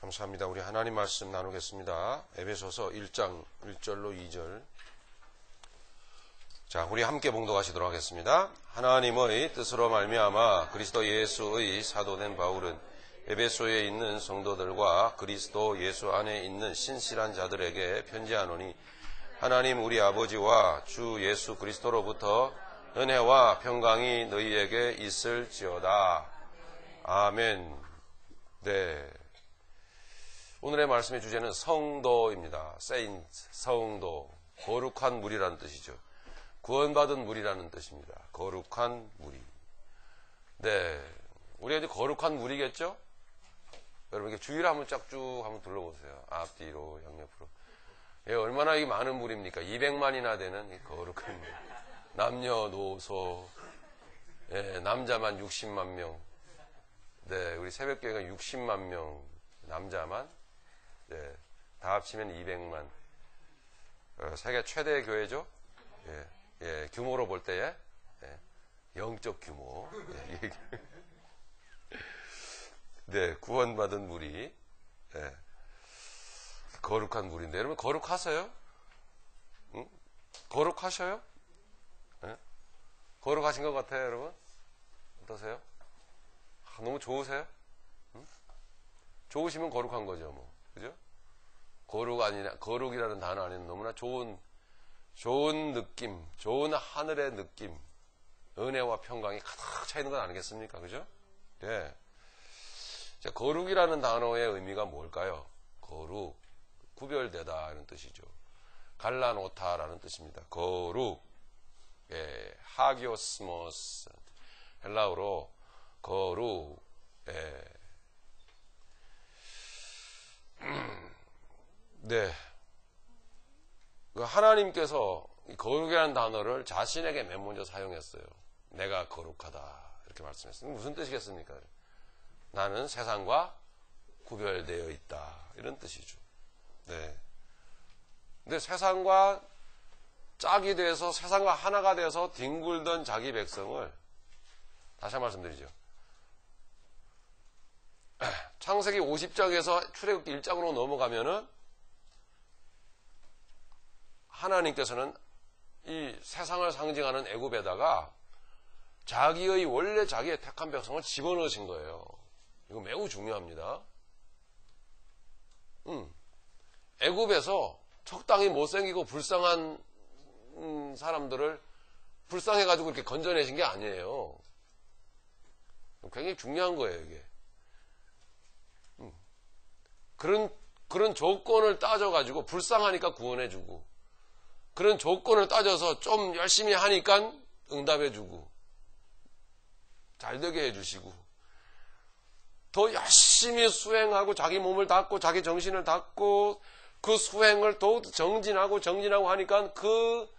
감사합니다. 우리 하나님 말씀 나누겠습니다. 에베소서 1장 1절로 2절. 자, 우리 함께 봉독하시도록 하겠습니다. 하나님의 뜻으로 말미암아 그리스도 예수의 사도된 바울은 에베소에 있는 성도들과 그리스도 예수 안에 있는 신실한 자들에게 편지하노니, 하나님 우리 아버지와 주 예수 그리스도로부터 은혜와 평강이 너희에게 있을지어다. 아멘. 네. 오늘의 말씀의 주제는 성도입니다. Saint, 성도. 거룩한 무리라는 뜻이죠. 구원받은 무리라는 뜻입니다. 거룩한 무리. 네. 우리가 이제 거룩한 무리겠죠? 여러분, 이렇게 주위를 한번 쫙쭉 한번 둘러보세요. 앞뒤로, 양옆으로. 예, 얼마나 이 많은 무리입니까? 200만이나 되는 이 거룩한 무리. 남녀노소. 예, 남자만 60만 명. 네, 우리 새벽교회가 60만 명. 남자만. 네, 다 합치면 200만. 세계 최대 교회죠? 예, 예, 규모로 볼 때에, 예, 영적 규모. 예, 네, 구원받은 무리. 예, 거룩한 무리인데, 여러분, 거룩하세요? 응? 거룩하셔요? 예? 거룩하신 것 같아요, 여러분? 어떠세요? 너무 좋으세요? 응? 좋으시면 거룩한 거죠, 뭐. 그죠? 거룩이라는 단어 안에는 너무나 좋은 느낌, 좋은 하늘의 느낌, 은혜와 평강이 가득 차 있는 건 아니겠습니까? 그죠? 예. 자, 거룩이라는 단어의 의미가 뭘까요? 거룩, 구별되다 이런 뜻이죠. 갈라노타라는 뜻입니다. 거룩, 예, 하기오스모스, 헬라어로 거룩, 예. 네. 하나님께서 거룩이라는 단어를 자신에게 맨 먼저 사용했어요. 내가 거룩하다. 이렇게 말씀했어요. 무슨 뜻이겠습니까? 나는 세상과 구별되어 있다. 이런 뜻이죠. 네. 근데 세상과 짝이 돼서 세상과 하나가 돼서 뒹굴던 자기 백성을 다시 한 번 말씀드리죠. 창세기 50장에서 출애굽기 1장으로 넘어가면은 하나님께서는 이 세상을 상징하는 애굽에다가 원래 자기의 택한 백성을 집어넣으신 거예요. 이거 매우 중요합니다. 애굽에서 적당히 못생기고 불쌍한 사람들을 불쌍해가지고 이렇게 건져내신 게 아니에요. 굉장히 중요한 거예요, 이게. 그런 조건을 따져가지고 불쌍하니까 구원해주고, 그런 조건을 따져서 좀 열심히 하니까 응답해주고, 잘되게 해주시고, 더 열심히 수행하고 자기 몸을 닦고 자기 정신을 닦고 그 수행을 더 정진하고 하니까 그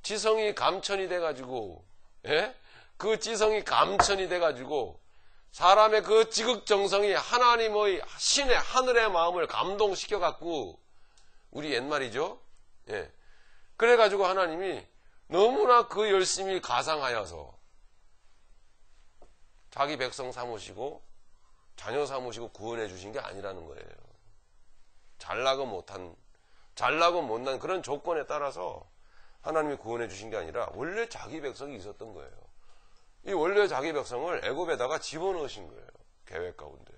지성이 감천이 돼가지고, 예? 그 지성이 감천이 돼가지고 사람의 그 지극정성이 하나님의 신의 하늘의 마음을 감동시켜갖고, 우리 옛말이죠? 예. 그래가지고 하나님이 너무나 그 열심히 가상하여서 자기 백성 삼으시고 자녀 삼으시고 구원해 주신 게 아니라는 거예요. 잘나고 못난 그런 조건에 따라서 하나님이 구원해 주신 게 아니라 원래 자기 백성이 있었던 거예요. 이 원래 자기 백성을 애굽에다가 집어넣으신 거예요. 계획 가운데.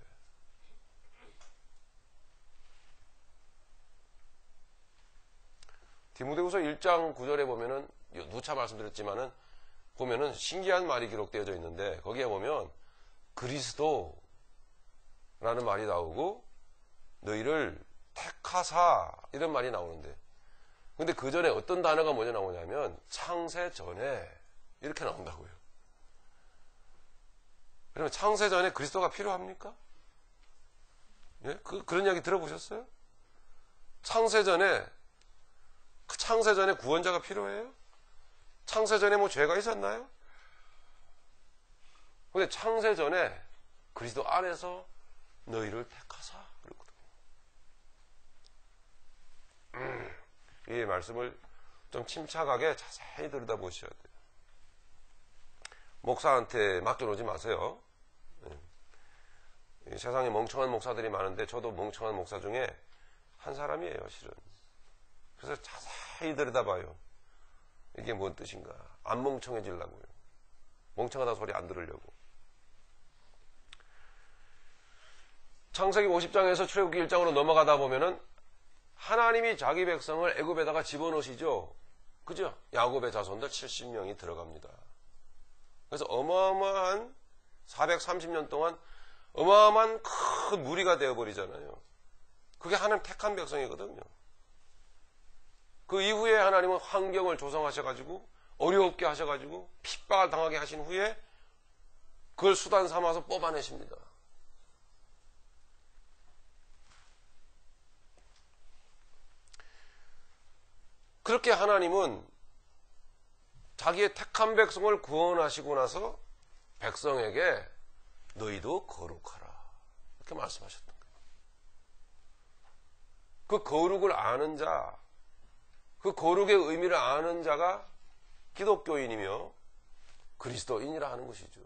디모데후서 1장 9절에 보면은, 누차 말씀드렸지만은, 보면은 신기한 말이 기록되어져 있는데, 거기에 보면 그리스도라는 말이 나오고 너희를 택하사 이런 말이 나오는데, 근데 그 전에 어떤 단어가 먼저 나오냐면 창세 전에 이렇게 나온다고요. 그러면 창세 전에 그리스도가 필요합니까? 예? 그런 이야기 들어보셨어요? 창세 전에 구원자가 필요해요? 창세 전에 뭐 죄가 있었나요? 근데 창세 전에 그리스도 안에서 너희를 택하사 그랬거든요. 이 말씀을 좀 침착하게 자세히 들여다보셔야 돼요. 목사한테 맡겨놓지 마세요. 세상에 멍청한 목사들이 많은데 저도 멍청한 목사 중에 한 사람이에요, 실은. 그래서 자세히 들여다봐요. 이게 뭔 뜻인가? 안 멍청해지려고요. 멍청하다 소리 안 들으려고. 창세기 50장에서 출애굽기 1장으로 넘어가다 보면은 하나님이 자기 백성을 애굽에다가 집어넣으시죠. 그죠? 야곱의 자손들 70명이 들어갑니다. 그래서 어마어마한 430년 동안 어마어마한 큰 무리가 되어버리잖아요. 그게 하나님 택한 백성이거든요. 그 이후에 하나님은 환경을 조성하셔가지고 어렵게 하셔가지고 핍박을 당하게 하신 후에 그걸 수단 삼아서 뽑아내십니다. 그렇게 하나님은 자기의 택한 백성을 구원하시고 나서 백성에게 너희도 거룩하라 이렇게 말씀하셨던 거예요. 그 거룩을 아는 자, 그 거룩의 의미를 아는 자가 기독교인이며 그리스도인이라 하는 것이죠.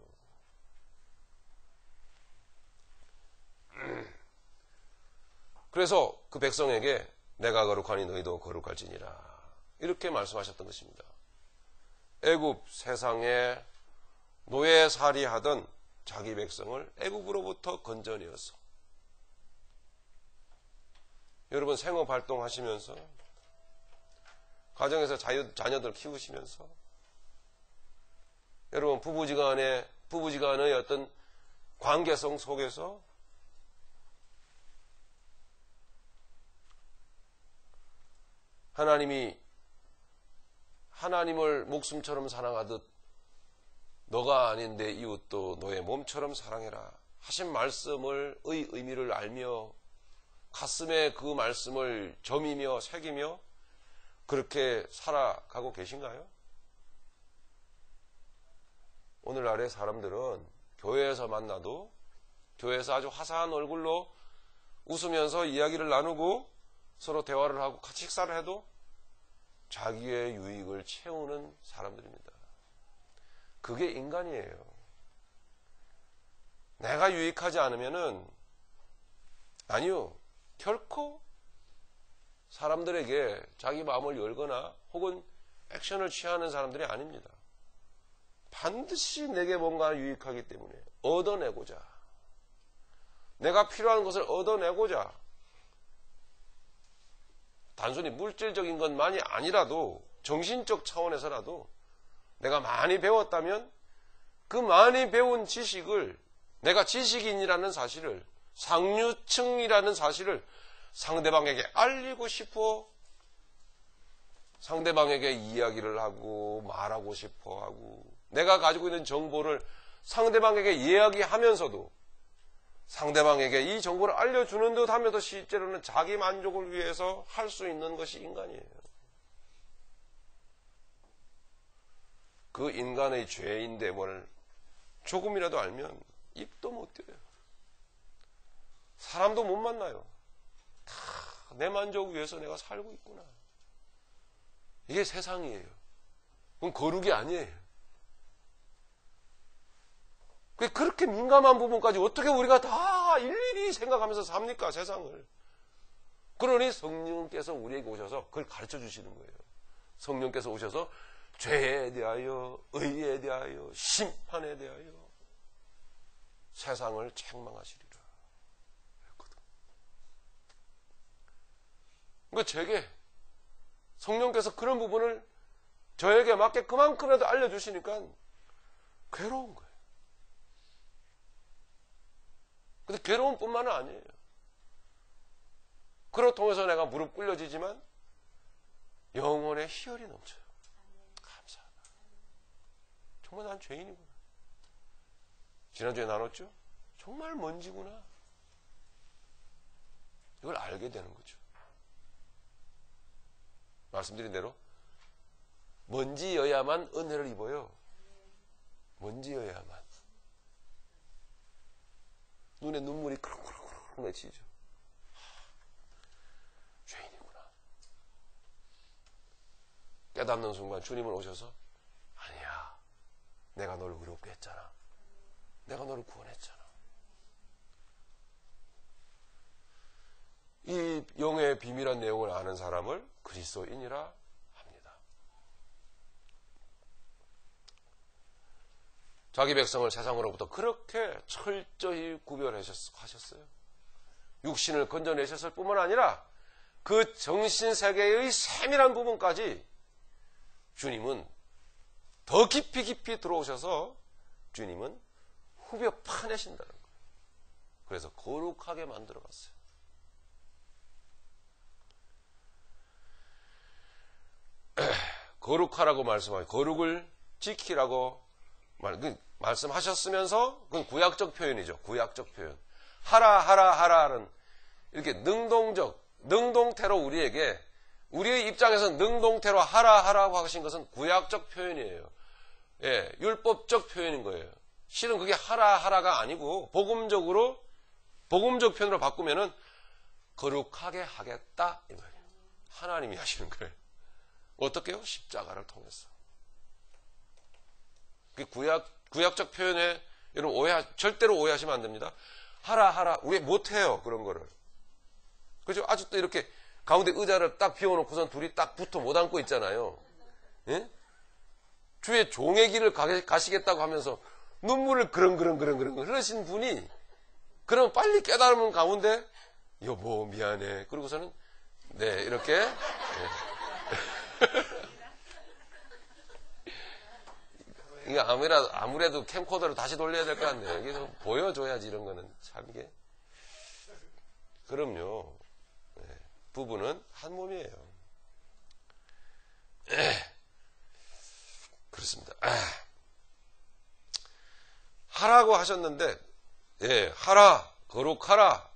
그래서 그 백성에게 내가 거룩하니 너희도 거룩할지니라 이렇게 말씀하셨던 것입니다. 애굽 세상에 노예살이하던 자기 백성을 애굽으로부터 건져내어서 여러분 생업활동 하시면서 가정에서 자녀들 키우시면서 여러분 부부지간의 어떤 관계성 속에서 하나님이 하나님을 목숨처럼 사랑하듯 너가 아닌 내 이웃도 너의 몸처럼 사랑해라 하신 말씀의 의미를 알며 가슴에 그 말씀을 점이며 새기며 그렇게 살아가고 계신가요? 오늘날의 사람들은 교회에서 만나도 교회에서 아주 화사한 얼굴로 웃으면서 이야기를 나누고 서로 대화를 하고 같이 식사를 해도 자기의 유익을 채우는 사람들입니다. 그게 인간이에요. 내가 유익하지 않으면은 아니요. 결코 사람들에게 자기 마음을 열거나 혹은 액션을 취하는 사람들이 아닙니다. 반드시 내게 뭔가 유익하기 때문에 얻어내고자 내가 필요한 것을 얻어내고자 단순히 물질적인 것만이 아니라도 정신적 차원에서라도 내가 많이 배웠다면 그 많이 배운 지식을 내가 지식인이라는 사실을 상류층이라는 사실을 상대방에게 알리고 싶어 상대방에게 이야기를 하고 말하고 싶어 하고 내가 가지고 있는 정보를 상대방에게 이야기하면서도 상대방에게 이 정보를 알려주는 듯 하면서 실제로는 자기 만족을 위해서 할 수 있는 것이 인간이에요. 그 인간의 죄인데 뭘 조금이라도 알면 입도 못 떼요. 사람도 못 만나요. 다 내 만족 위해서 내가 살고 있구나. 이게 세상이에요. 그건 거룩이 아니에요. 그렇게 민감한 부분까지 어떻게 우리가 다 일일이 생각하면서 삽니까, 세상을. 그러니 성령께서 우리에게 오셔서 그걸 가르쳐 주시는 거예요. 성령께서 오셔서 죄에 대하여, 의에 대하여, 심판에 대하여 세상을 책망하시리라. 그랬거든. 그러니까 제게 성령께서 그런 부분을 저에게 맞게 그만큼이라도 알려주시니까 괴로운 거예요. 근데 괴로움 뿐만은 아니에요. 그걸 통해서 내가 무릎 꿇려지지만 영혼의 희열이 넘쳐요. 감사하다. 정말 난 죄인이구나. 지난주에 나눴죠? 정말 먼지구나. 이걸 알게 되는 거죠. 말씀드린 대로 먼지여야만 은혜를 입어요. 먼지여야만. 눈에 눈물이 크룩크룩 맺히죠. 죄인이구나. 깨닫는 순간 주님은 오셔서 아니야. 내가 너를 의롭게 했잖아. 내가 너를 구원했잖아. 그리스도의 비밀한 내용을 아는 사람을 그리스도인이라 합니다. 자기 백성을 세상으로부터 그렇게 철저히 구별하셨어요. 육신을 건져내셨을 뿐만 아니라 그 정신세계의 세밀한 부분까지 주님은 더 깊이 들어오셔서 주님은 후벼 파내신다는 거예요. 그래서 거룩하게 만들어갔어요. 거룩하라고 말씀하고 거룩을 지키라고 말씀하셨으면서 그건 구약적 표현이죠. 구약적 표현. 하라는 이렇게 능동태로 우리의 입장에서는 능동태로 하라고 하신 것은 구약적 표현이에요. 예, 율법적 표현인 거예요. 실은 그게 하라가 아니고 복음적 표현으로 바꾸면은 거룩하게 하겠다 이 말이에요. 하나님이 하시는 거예요. 어떻게요? 십자가를 통해서. 그 구약적 표현에 여러분 절대로 오해하시면 안 됩니다. 하라 우리 못해요 그런 거를. 그죠? 아직도 이렇게 가운데 의자를 딱 비워놓고선 둘이 딱 붙어 못 앉고 있잖아요. 예? 주의 종의 길을 가시겠다고 하면서 눈물을 그렁 흘리신 분이 그럼 빨리 깨달으면 가운데 여보 미안해 그러고서는 네 이렇게 이게 아무래도 캠코더를 다시 돌려야 될 것 같네요. 여기서 보여줘야지 이런 거는 참 이게 그럼요. 부부는 한 몸이에요. 그렇습니다. 하라고 하셨는데, 예, 하라, 거룩하라,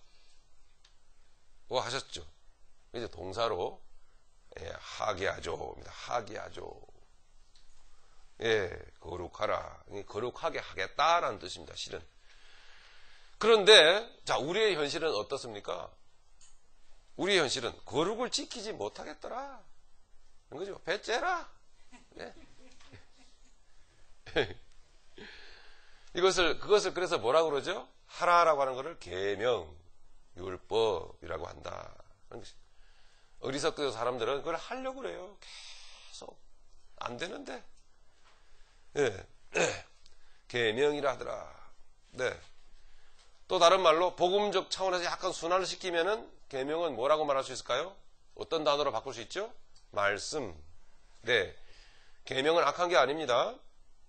고 하셨죠. 이제 동사로, 예, 하게하죠입니다. 하게하죠. 예, 거룩하라. 거룩하게 하겠다라는 뜻입니다, 실은. 그런데, 자, 우리의 현실은 어떻습니까? 우리의 현실은 거룩을 지키지 못하겠더라. 그죠? 배째라. 네. 그것을 그래서 뭐라고 그러죠? 하라라고 하는 것을 계명, 율법이라고 한다. 어리석은 사람들은 그걸 하려고 그래요. 계속. 안 되는데. 네. 계명이라 하더라. 네. 또 다른 말로 복음적 차원에서 약간 순환을 시키면은 계명은 뭐라고 말할 수 있을까요? 어떤 단어로 바꿀 수 있죠? 말씀. 네. 계명은 악한 게 아닙니다.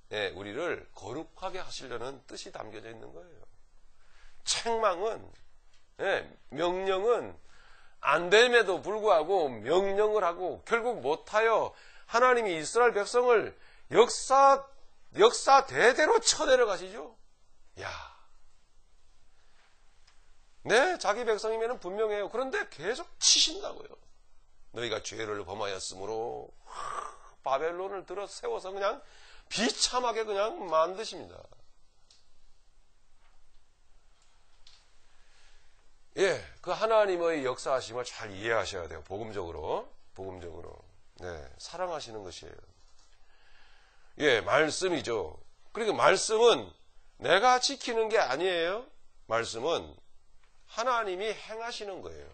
네, 우리를 거룩하게 하시려는 뜻이 담겨져 있는 거예요. 책망은, 네, 명령은 안 됨에도 불구하고 명령을 하고 결국 못하여 하나님이 이스라엘 백성을 역사 대대로 쳐내려가시죠. 야. 네, 자기 백성이면 분명해요. 그런데 계속 치신다고요. 너희가 죄를 범하였으므로 바벨론을 들어 세워서 그냥 비참하게 그냥 만드십니다. 예, 그 하나님의 역사하심을 잘 이해하셔야 돼요. 복음적으로. 네, 사랑하시는 것이에요. 예, 말씀이죠. 그러니까 말씀은 내가 지키는 게 아니에요. 말씀은 하나님이 행하시는 거예요.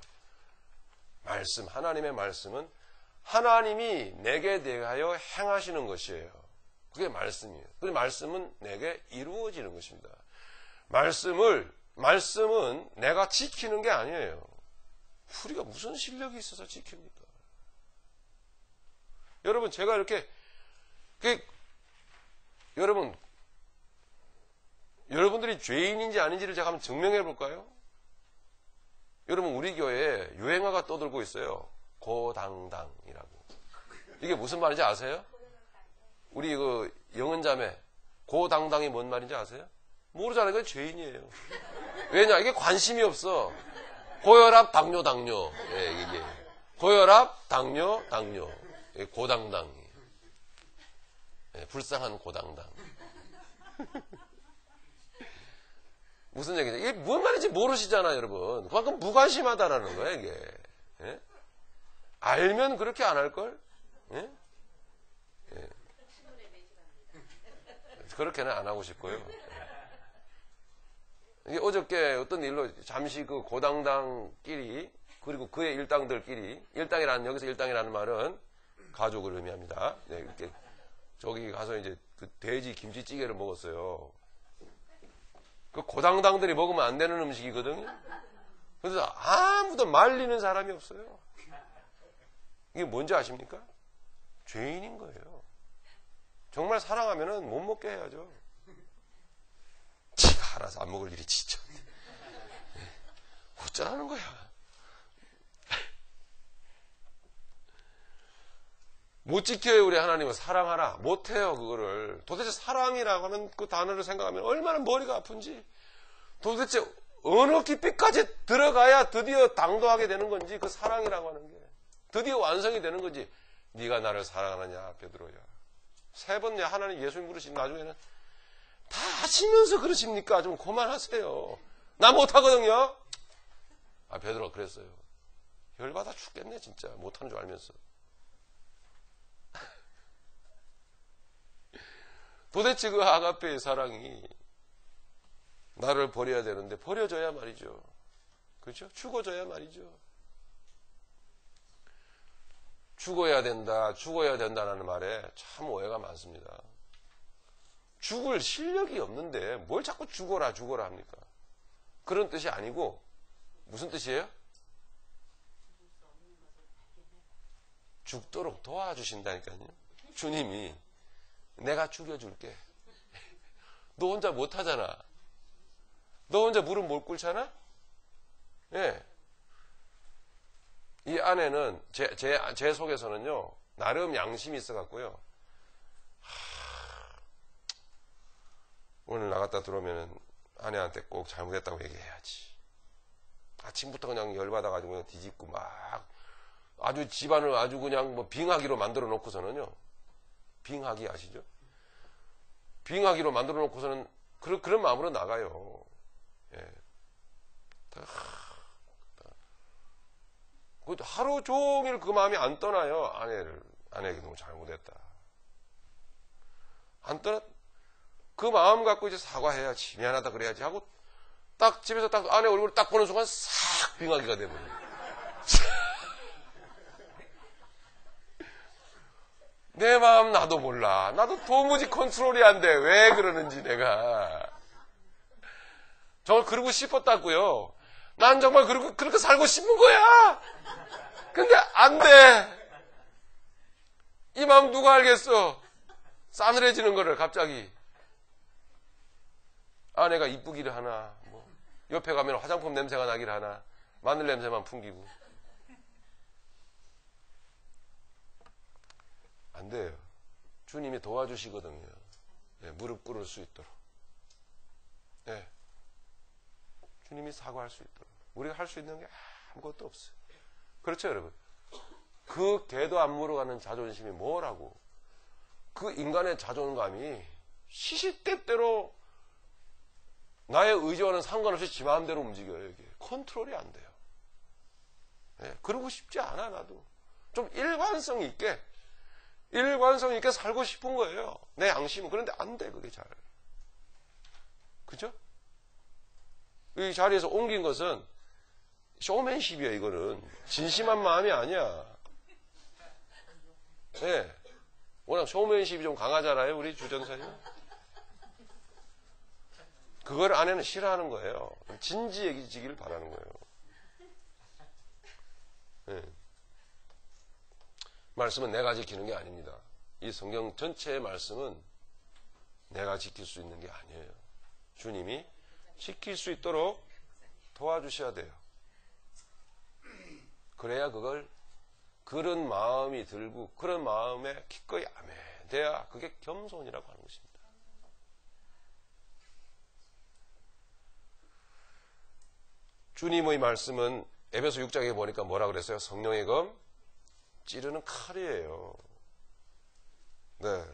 하나님의 말씀은 하나님이 내게 대하여 행하시는 것이에요. 그게 말씀이에요. 그 말씀은 내게 이루어지는 것입니다. 말씀은 내가 지키는 게 아니에요. 우리가 무슨 실력이 있어서 지킵니까? 여러분, 제가 이렇게, 여러분들이 죄인인지 아닌지를 제가 한번 증명해 볼까요? 여러분, 우리 교회에 유행어가 떠들고 있어요. 고당당이라고. 이게 무슨 말인지 아세요? 우리 그 영은자매, 고당당이 뭔 말인지 아세요? 모르잖아요. 그건 죄인이에요. 왜냐? 이게 관심이 없어. 고혈압, 당뇨. 예, 이게. 고혈압, 당뇨. 예, 고당당. 예, 불쌍한 고당당. 무슨 얘기죠? 이게 뭔 말인지 모르시잖아요, 여러분. 그만큼 무관심하다라는 거예요, 이게. 예? 알면 그렇게 안 할걸? 예? 예. 그렇게는 안 하고 싶고요. 이게 어저께 어떤 일로 잠시 그 고당당끼리 그리고 그의 일당들끼리, 일당이라는, 여기서 일당이라는 말은 가족을 의미합니다. 네, 이렇게 저기 가서 이제 그 돼지 김치찌개를 먹었어요. 그 고당당들이 먹으면 안 되는 음식이거든요. 그래서 아무도 말리는 사람이 없어요. 이게 뭔지 아십니까? 죄인인 거예요. 정말 사랑하면은 못 먹게 해야죠. 지가 알아서 안 먹을 일이 진짜. 어쩌라는 거야. 못 지켜요, 우리 하나님은. 사랑하라. 못해요, 그거를. 도대체 사랑이라고 하는 그 단어를 생각하면 얼마나 머리가 아픈지. 도대체 어느 깊이까지 들어가야 드디어 당도하게 되는 건지, 그 사랑이라고 하는 게. 드디어 완성이 되는 건지. 네가 나를 사랑하느냐, 베드로야. 세 번 하나님 예수님 부르신 나중에는 다 하시면서 그러십니까? 좀 그만하세요. 나 못하거든요. 아, 베드로가 그랬어요. 열받아 죽겠네, 진짜. 못하는 줄 알면서. 도대체 그 아가페의 사랑이 나를 버려야 되는데 버려져야 말이죠. 그렇죠? 죽어져야 말이죠. 죽어야 된다, 죽어야 된다는 말에 참 오해가 많습니다. 죽을 실력이 없는데 뭘 자꾸 죽어라 죽어라 합니까? 그런 뜻이 아니고 무슨 뜻이에요? 죽도록 도와주신다니까요. 주님이 내가 죽여줄게. 너 혼자 못하잖아. 너 혼자 무릎 못 꿇잖아? 예. 이 아내는, 제 속에서는요, 나름 양심이 있어갖고요. 오늘 나갔다 들어오면은 아내한테 꼭 잘못했다고 얘기해야지. 아침부터 그냥 열받아가지고 그냥 뒤집고 막, 아주 집안을 아주 그냥 뭐 빙하기로 만들어 놓고서는요. 빙하기 아시죠? 빙하기로 만들어 놓고서는 그런 마음으로 나가요. 예. 하루 종일 그 마음이 안 떠나요. 아내에게 너무 잘못했다. 안 떠나, 그 마음 갖고 이제 사과해야지, 미안하다 그래야지 하고, 딱 집에서 딱 아내 얼굴을 딱 보는 순간 싹 빙하기가 돼버려요. 내 마음 나도 몰라. 나도 도무지 컨트롤이 안 돼. 왜 그러는지 내가. 정말 그러고 싶었다고요. 난 정말 그렇게 살고 싶은 거야. 근데 안 돼. 이 마음 누가 알겠어. 싸늘해지는 거를 갑자기. 아내가 이쁘기를 하나. 뭐 옆에 가면 화장품 냄새가 나기를 하나. 마늘 냄새만 풍기고. 안 돼요. 주님이 도와주시거든요. 네, 무릎 꿇을 수 있도록. 네. 주님이 사과할 수 있도록. 우리가 할 수 있는 게 아무것도 없어요. 그렇죠, 여러분? 그 개도 안 물어가는 자존심이 뭐라고. 그 인간의 자존감이 시시때때로 나의 의지와는 상관없이 지 마음대로 움직여요. 이게 컨트롤이 안 돼요. 네, 그러고 싶지 않아, 나도. 좀 일관성 있게 살고 싶은 거예요. 내 양심은. 그런데 안 돼, 그게 잘. 그죠? 이 자리에서 옮긴 것은 쇼맨십이야, 이거는. 진심한 마음이 아니야. 네. 워낙 쇼맨십이 좀 강하잖아요, 우리 주전사님. 그걸 아내는 싫어하는 거예요. 진지해지기를 바라는 거예요. 네. 말씀은 내가 지키는 게 아닙니다. 이 성경 전체의 말씀은 내가 지킬 수 있는 게 아니에요. 주님이 지킬 수 있도록 도와주셔야 돼요. 그래야 그런 마음이 들고 그런 마음에 기꺼이 아멘 돼야 그게 겸손이라고 하는 것입니다. 주님의 말씀은 에베소 6장에 보니까 뭐라 그랬어요? 성령의 검 찌르는 칼이에요. 네.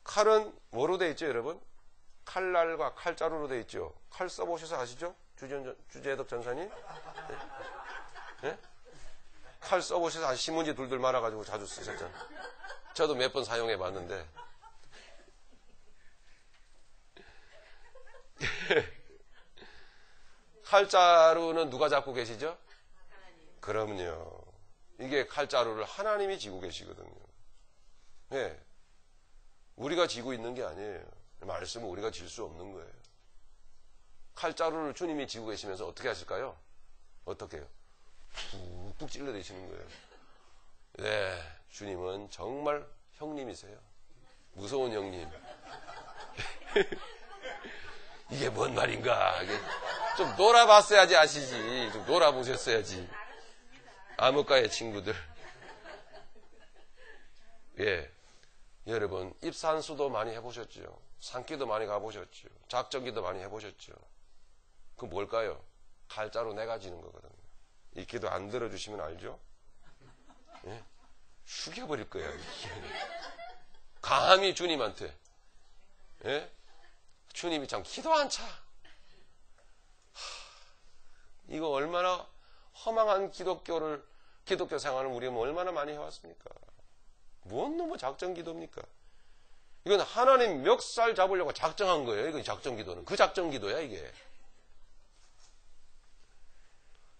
칼은 뭐로 되어 있죠, 여러분? 칼날과 칼자루로 되어 있죠. 칼 써보셔서 아시죠? 주재덕 전사님? 네? 네? 칼 써보셔서 아시 신문지 둘둘 말아가지고 자주 쓰셨잖아요. 저도 몇 번 사용해 봤는데. 칼자루는 누가 잡고 계시죠? 그럼요. 이게 칼자루를 하나님이 쥐고 계시거든요. 예. 우리가 쥐고 있는 게 아니에요. 말씀은 우리가 질 수 없는 거예요. 칼자루를 주님이 쥐고 계시면서 어떻게 하실까요? 어떻게 해요? 툭툭 찔러대시는 거예요. 네, 주님은 정말 형님이세요. 무서운 형님. 이게 뭔 말인가? 이게 좀 놀아봤어야지 아시지. 좀 놀아보셨어야지. 암흑가의 친구들. 예. 여러분, 입산수도 많이 해보셨죠? 산기도 많이 가보셨죠? 작전기도 많이 해보셨죠? 그 뭘까요? 칼자루 내가 지는 거거든요. 이 기도 안 들어주시면 알죠? 예? 죽여버릴 거야. 감히 주님한테. 예? 주님이 참 기도 안 차. 이거 얼마나 허망한 기독교 생활을 우리가 얼마나 많이 해왔습니까? 뭔 놈의 작전 기도입니까? 이건 하나님 멱살 잡으려고 작정한 거예요. 이건 작전 기도는. 그 작전 기도야, 이게.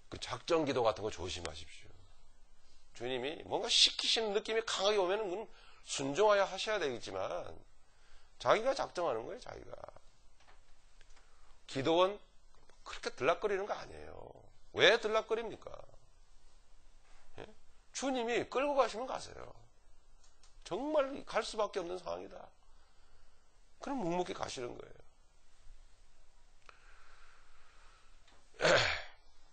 그 작전 기도 같은 거 조심하십시오. 주님이 뭔가 시키시는 느낌이 강하게 오면은 그건 순종하여 하셔야 되겠지만, 자기가 작정하는 거예요, 자기가. 기도원 그렇게 들락거리는 거 아니에요. 왜 들락거립니까? 예? 주님이 끌고 가시면 가세요. 정말 갈 수밖에 없는 상황이다. 그럼 묵묵히 가시는 거예요.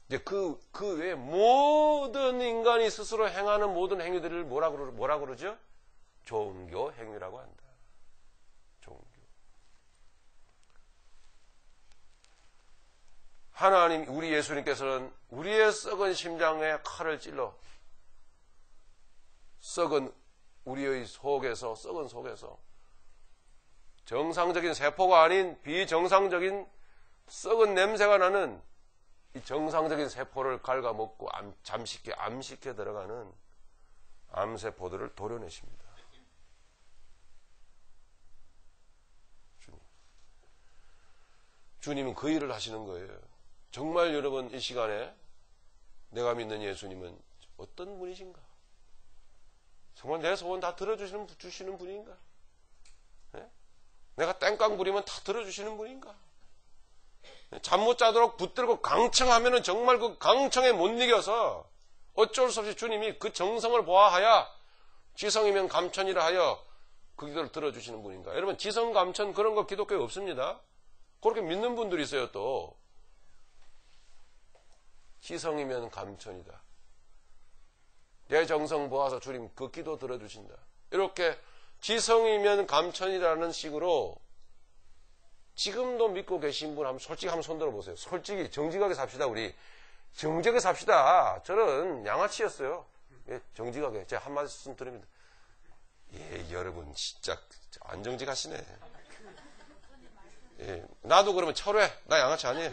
이제 그 외에 모든 인간이 스스로 행하는 모든 행위들을 뭐라 그러죠? 종교 행위라고 한다. 종교. 하나님, 우리 예수님께서는 우리의 썩은 심장에 칼을 찔러 우리의 속에서, 썩은 속에서 정상적인 세포가 아닌 비정상적인 썩은 냄새가 나는 이 정상적인 세포를 갉아먹고 암시켜 들어가는 암세포들을 도려내십니다. 주님은 그 일을 하시는 거예요. 정말 여러분, 이 시간에 내가 믿는 예수님은 어떤 분이신가? 정말 내 소원 다 들어주시는 분인가? 네? 내가 땡깡 부리면 다 들어주시는 분인가? 잠 못 자도록 붙들고 강청하면은 정말 그 강청에 못 이겨서 어쩔 수 없이 주님이 그 정성을 보아하여 지성이면 감천이라 하여 그 기도를 들어주시는 분인가? 여러분, 지성, 감천 그런 거 기독교에 없습니다. 그렇게 믿는 분들이 있어요, 또. 지성이면 감천이다. 내 정성 보아서 주님 그 기도 들어주신다. 이렇게 지성이면 감천이라는 식으로 지금도 믿고 계신 분 솔직히 한번 손 들어보세요. 솔직히 정직하게 삽시다. 우리 정직하게 삽시다. 저는 양아치였어요. 예, 정직하게. 제가 한 말씀 드립니다. 예, 여러분 진짜 안 정직하시네. 예, 나도 그러면 철회. 나 양아치 아니에요.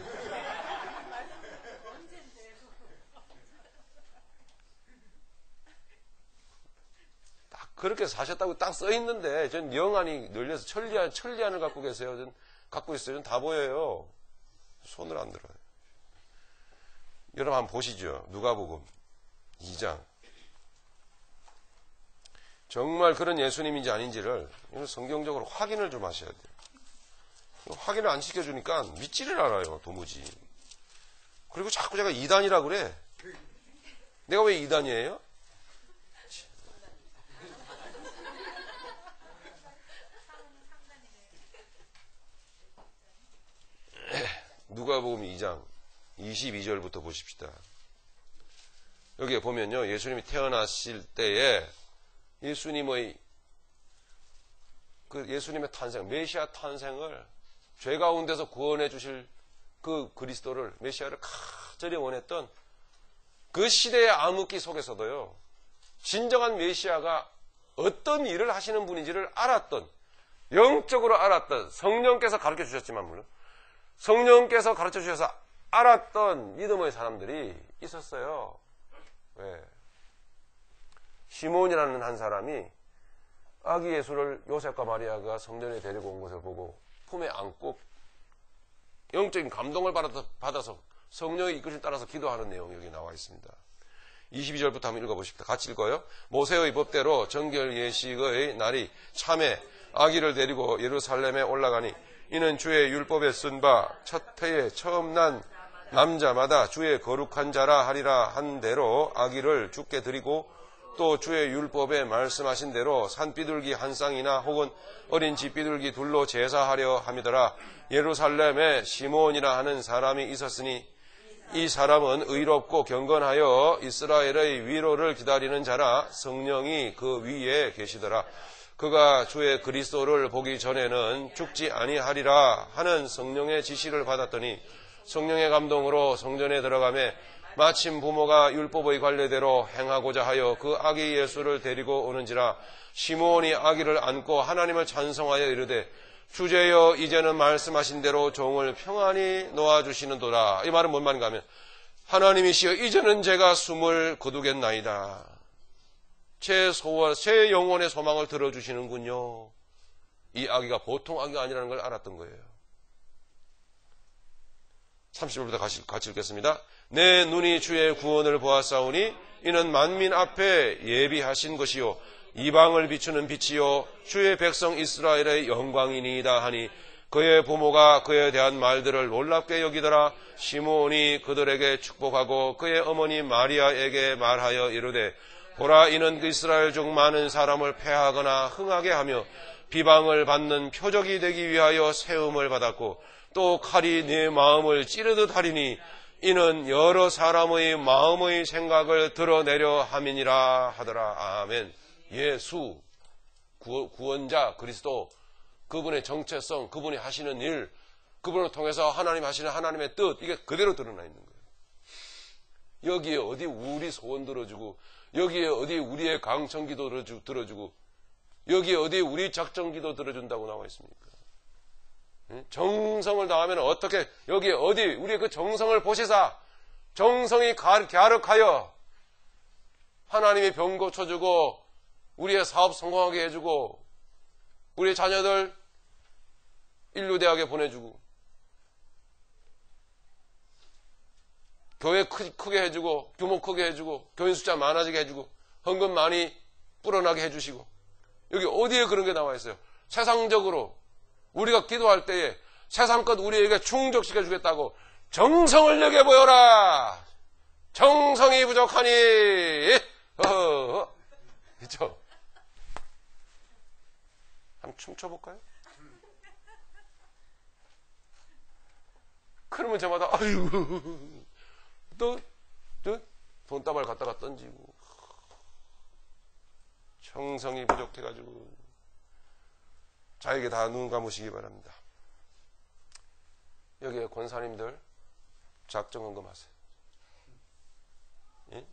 그렇게 사셨다고 딱 써있는데, 전 영안이 늘려서 천리안을 갖고 계세요. 전 갖고 있어요. 전 다 보여요. 손을 안 들어요. 여러분 한번 보시죠. 누가복음 2장. 정말 그런 예수님인지 아닌지를 성경적으로 확인을 좀 하셔야 돼요. 확인을 안 시켜주니까 믿지를 않아요. 도무지. 그리고 자꾸 제가 2단이라 그래. 내가 왜 2단이에요? 누가복음 2장 22절부터 보십시다. 여기에 보면요, 예수님이 태어나실 때에 예수님의 탄생, 메시아 탄생을 죄 가운데서 구원해 주실 그 그리스도를, 메시아를 간절히 원했던 그 시대의 암흑기 속에서도요, 진정한 메시아가 어떤 일을 하시는 분인지를 알았던, 영적으로 알았던, 성령께서 가르쳐 주셨지만 물론 성령께서 가르쳐 주셔서 알았던 믿음의 사람들이 있었어요. 왜? 시몬이라는 한 사람이 아기 예수를 요셉과 마리아가 성전에 데리고 온 것을 보고 품에 안고 영적인 감동을 받아서 성령의 이끌림 따라서 기도하는 내용이 여기 나와 있습니다. 22절부터 한번 읽어보십시다. 같이 읽어요. 모세의 법대로 정결 예식의 날이 참에 아기를 데리고 예루살렘에 올라가니 이는 주의 율법에 쓴 바 첫 해에 처음 난 남자마다 주의 거룩한 자라 하리라 한 대로 아기를 주께 드리고 또 주의 율법에 말씀하신 대로 산비둘기 한 쌍이나 혹은 어린 쥐비둘기 둘로 제사하려 함이더라. 예루살렘에 시몬이라 하는 사람이 있었으니 이 사람은 의롭고 경건하여 이스라엘의 위로를 기다리는 자라. 성령이 그 위에 계시더라. 그가 주의 그리스도를 보기 전에는 죽지 아니하리라 하는 성령의 지시를 받았더니 성령의 감동으로 성전에 들어가매 마침 부모가 율법의 관례대로 행하고자 하여 그 아기 예수를 데리고 오는지라. 시므온이 아기를 안고 하나님을 찬송하여 이르되 주제여 이제는 말씀하신 대로 종을 평안히 놓아주시는도다. 이 말은 뭔 말인가 하면 하나님이시여 이제는 제가 숨을 거두겠나이다. 제 소원, 제 영혼의 소망을 들어주시는군요. 이 아기가 보통 아기가 아니라는 걸 알았던 거예요. 30절부터 같이 읽겠습니다. 내 눈이 주의 구원을 보았사오니 이는 만민 앞에 예비하신 것이요 이방을 비추는 빛이요 주의 백성 이스라엘의 영광이니이다 하니 그의 부모가 그에 대한 말들을 놀랍게 여기더라. 시므온이 그들에게 축복하고 그의 어머니 마리아에게 말하여 이르되 보라 이는 이스라엘 중 많은 사람을 패하거나 흥하게 하며 비방을 받는 표적이 되기 위하여 세움을 받았고 또 칼이 네 마음을 찌르듯 하리니 이는 여러 사람의 마음의 생각을 드러내려 함이니라 하더라. 아멘. 예수 구원자 그리스도 그분의 정체성, 그분이 하시는 일, 그분을 통해서 하나님 하시는 하나님의 뜻, 이게 그대로 드러나 있는 거예요. 여기에 어디 우리 소원 들어주고, 여기에 어디 우리의 강청기도 들어주고, 여기에 어디 우리 작정기도 들어준다고 나와 있습니까? 정성을 다하면 어떻게, 여기에 어디 우리의 그 정성을 보시사 정성이 갸륵하여 하나님이 병 고쳐주고 우리의 사업 성공하게 해주고 우리의 자녀들 인류대학에 보내주고 교회 크게 해주고 규모 크게 해주고 교인 숫자 많아지게 해주고 헌금 많이 불어나게 해주시고 여기 어디에 그런 게 나와 있어요? 세상적으로 우리가 기도할 때에 세상껏 우리에게 충족시켜 주겠다고 정성을 내게 보여라. 정성이 부족하니 그렇죠? 한번 춤춰볼까요? 그러면 저마다 아이고 또 돈다발 갖다가 던지고 정성이 부족해가지고 자에게 다 눈 감으시기 바랍니다. 여기에 권사님들 작정헌금하세요. 예?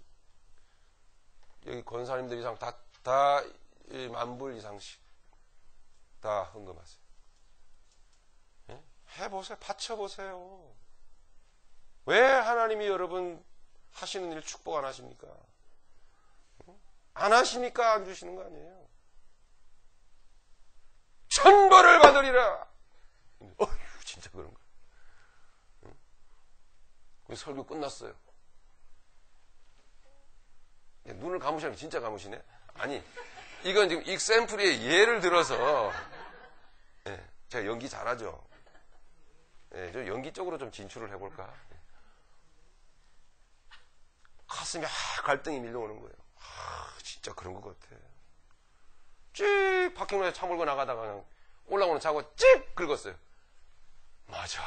여기 권사님들 이상 다 10,000불 이상씩 다 헌금하세요. 예? 해보세요. 바쳐보세요. 왜 하나님이 여러분 하시는 일 축복 안 하십니까? 안 하시니까 안 주시는 거 아니에요. 1,000벌을 받으리라. 어휴, 진짜 그런가. 설교 끝났어요. 눈을 감으시면 진짜 감으시네. 아니, 이건 지금 익샘플의 예를 들어서, 제가 연기 잘하죠. 저 연기 쪽으로 좀 진출을 해볼까. 가슴에 갈등이 밀려오는 거예요. 진짜 그런 것 같아. 쭉 파킹론에 차 몰고 나가다가 그냥 올라오는 차고 쭉 긁었어요. 맞아.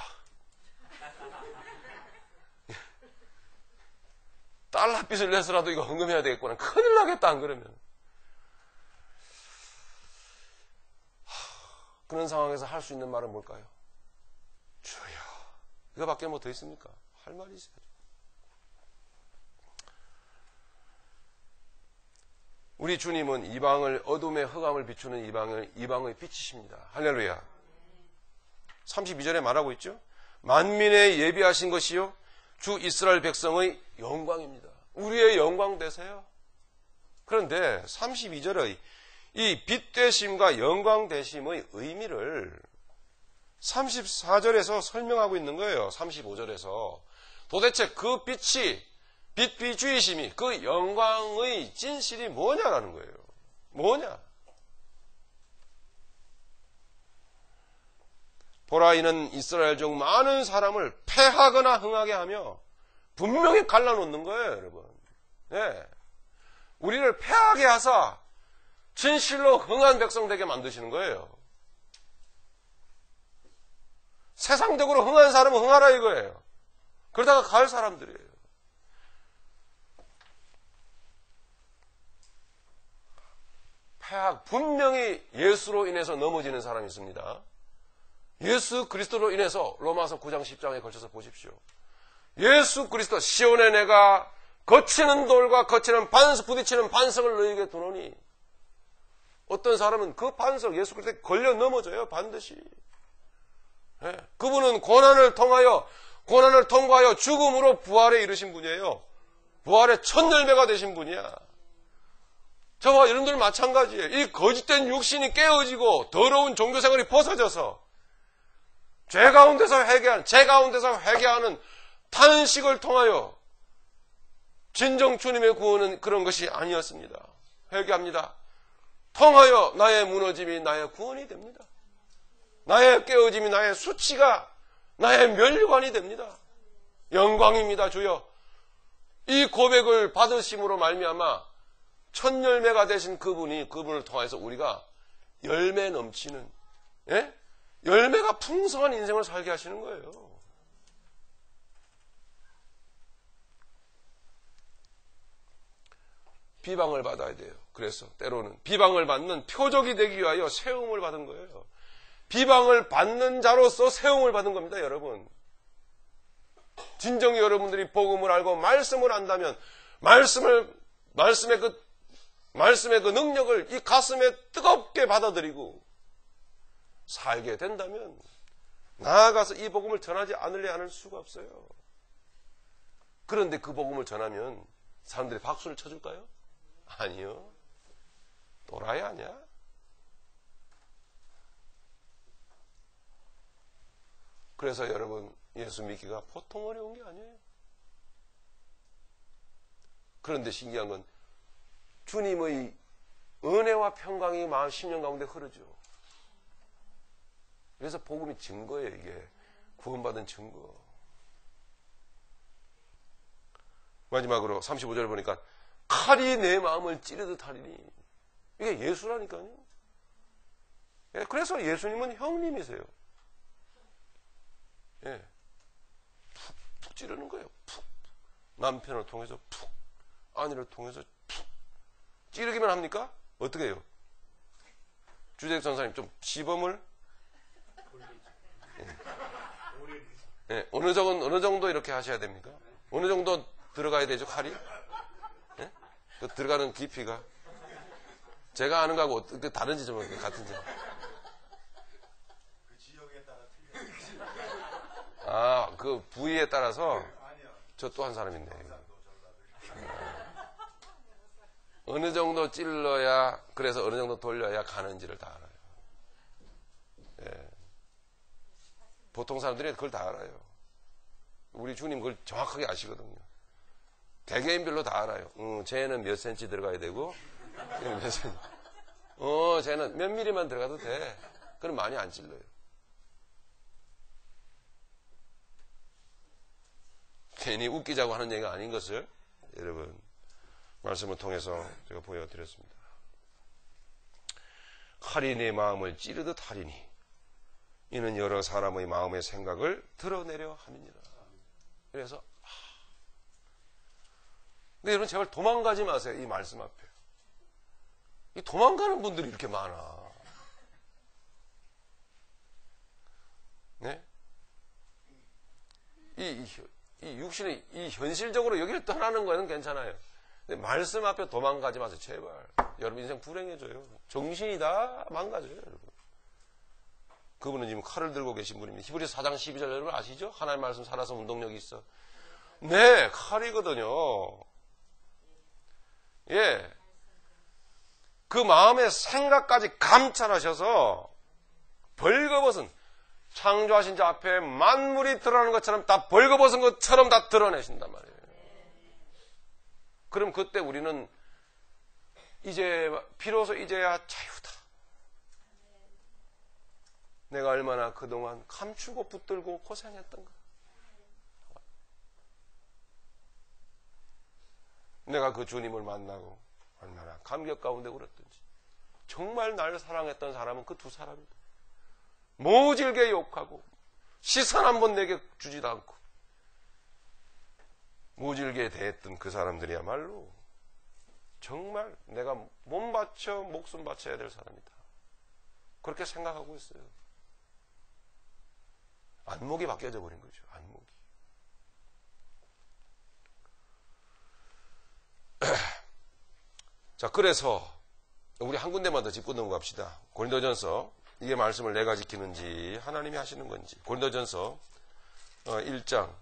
달러빚을 내서라도 이거 헌금해야 되겠구나. 큰일 나겠다 안 그러면. 그런 상황에서 할 수 있는 말은 뭘까요? 주여. 이거밖에 뭐 더 있습니까? 할 말이 있어야죠. 우리 주님은 이방을 어둠의 흑암을 비추는 이방의 빛이십니다. 할렐루야. 32절에 말하고 있죠. 만민에 예비하신 것이요 주 이스라엘 백성의 영광입니다. 우리의 영광 되세요. 그런데 32절의 이 빛 되심과 영광 되심의 의미를 34절에서 설명하고 있는 거예요. 35절에서 도대체 그 빛이 빛비주의심이 그 영광의 진실이 뭐냐라는 거예요. 뭐냐? 보라, 이는 이스라엘 중 많은 사람을 패하거나 흥하게 하며 분명히 갈라놓는 거예요, 여러분. 예. 우리를 패하게 하사 진실로 흥한 백성 되게 만드시는 거예요. 세상적으로 흥한 사람은 흥하라 이거예요. 그러다가 갈 사람들이에요. 패학, 분명히 예수로 인해서 넘어지는 사람이 있습니다. 예수 그리스도로 인해서 로마서 9장 10장에 걸쳐서 보십시오. 예수 그리스도, 시온의 내가 거치는 돌과 거치는 반석, 부딪히는 반석을 너희에게 두노니, 어떤 사람은 그 반석, 예수 그리스도에 걸려 넘어져요, 반드시. 예. 그분은 고난을 통과하여 죽음으로 부활에 이르신 분이에요. 부활의 첫 열매가 되신 분이야. 저와 여러분들 마찬가지예요. 이 거짓된 육신이 깨어지고 더러운 종교생활이 벗어져서 제 가운데서 회개하는 탄식을 통하여 진정 주님의 구원은 그런 것이 아니었습니다. 회개합니다. 통하여 나의 무너짐이 나의 구원이 됩니다. 나의 깨어짐이 나의 수치가 나의 면류관이 됩니다. 영광입니다, 주여. 이 고백을 받으심으로 말미암아 첫 열매가 되신 그분을 통해서 우리가 열매 넘치는, 예? 열매가 풍성한 인생을 살게 하시는 거예요. 비방을 받아야 돼요. 그래서 때로는 비방을 받는 표적이 되기 위하여 세움을 받은 거예요. 비방을 받는 자로서 세움을 받은 겁니다, 여러분. 진정히 여러분들이 복음을 알고 말씀을 안다면 말씀의 그 능력을 이 가슴에 뜨겁게 받아들이고 살게 된다면 나아가서 이 복음을 전하지 않으려 하는 수가 없어요. 그런데 그 복음을 전하면 사람들이 박수를 쳐줄까요? 아니요. 또라이 아니야? 그래서 여러분, 예수 믿기가 보통 어려운 게 아니에요. 그런데 신기한 건 주님의 은혜와 평강이 마음 심령 가운데 흐르죠. 그래서 복음이 증거예요, 이게. 구원받은 증거. 마지막으로 35절 보니까 칼이 내 마음을 찌르듯 하리니. 이게 예수라니까요. 예, 그래서 예수님은 형님이세요. 예. 푹 찌르는 거예요. 푹. 남편을 통해서 푹. 아내를 통해서 푹. 찌르기만 합니까? 어떻게 해요? 주재익 전사님 좀 시범을. 예. 예. 어느 정도 이렇게 하셔야 됩니까? 어느 정도 들어가야 되죠, 칼이? 예? 그 들어가는 깊이가. 제가 아는 거하고 다른지 좀 같은지. 그 지역에 따라 틀려요. 아, 그 부위에 따라서. 저 또 한 사람 있네. 어느 정도 찔러야, 그래서 어느 정도 돌려야 가는지를 다 알아요. 예. 보통 사람들이 그걸 다 알아요. 우리 주님 그걸 정확하게 아시거든요. 개개인별로 다 알아요. 쟤는 몇 센치 들어가야 되고, 쟤는 몇 센치. 쟤는 몇 미리만 들어가도 돼. 그럼 많이 안 찔러요. 괜히 웃기자고 하는 얘기가 아닌 것을 여러분 말씀을 통해서 제가 보여드렸습니다. 칼이 내 마음을 찌르듯 하리니 이는 여러 사람의 마음의 생각을 드러내려 함이니라. 그래서 근데 여러분 제발 도망가지 마세요. 이 말씀 앞에. 이 도망가는 분들이 이렇게 많아. 네? 이 육신이 이 현실적으로 여기를 떠나는 거는 괜찮아요. 근데 말씀 앞에 도망가지 마세요. 제발. 여러분 인생 불행해져요. 정신이 다 망가져요, 여러분. 그분은 지금 칼을 들고 계신 분입니다. 히브리서 4장 12절 여러분 아시죠? 하나님의 말씀 살아서 운동력이 있어. 네, 칼이거든요. 예. 그 마음의 생각까지 감찰하셔서 벌거벗은 창조하신 자 앞에 만물이 드러나는 것처럼 다 벌거벗은 것처럼 다 드러내신단 말이에요. 그럼 그때 우리는 이제 비로소 이제야 자유다. 내가 얼마나 그동안 감추고 붙들고 고생했던가. 내가 그 주님을 만나고 얼마나 감격 가운데 울었던지. 정말 나를 사랑했던 사람은 그 두 사람이다. 모질게 욕하고 시선 한번 내게 주지도 않고 모질게 대했던 그 사람들이야말로 정말 내가 몸 바쳐 목숨 바쳐야 될 사람이다. 그렇게 생각하고 있어요. 안목이 바뀌어져 버린 거죠. 안목이. 자, 그래서 우리 한 군데만 더 짚고 넘어갑시다. 고린도전서, 이게 말씀을 내가 지키는지 하나님이 하시는 건지. 고린도전서 1장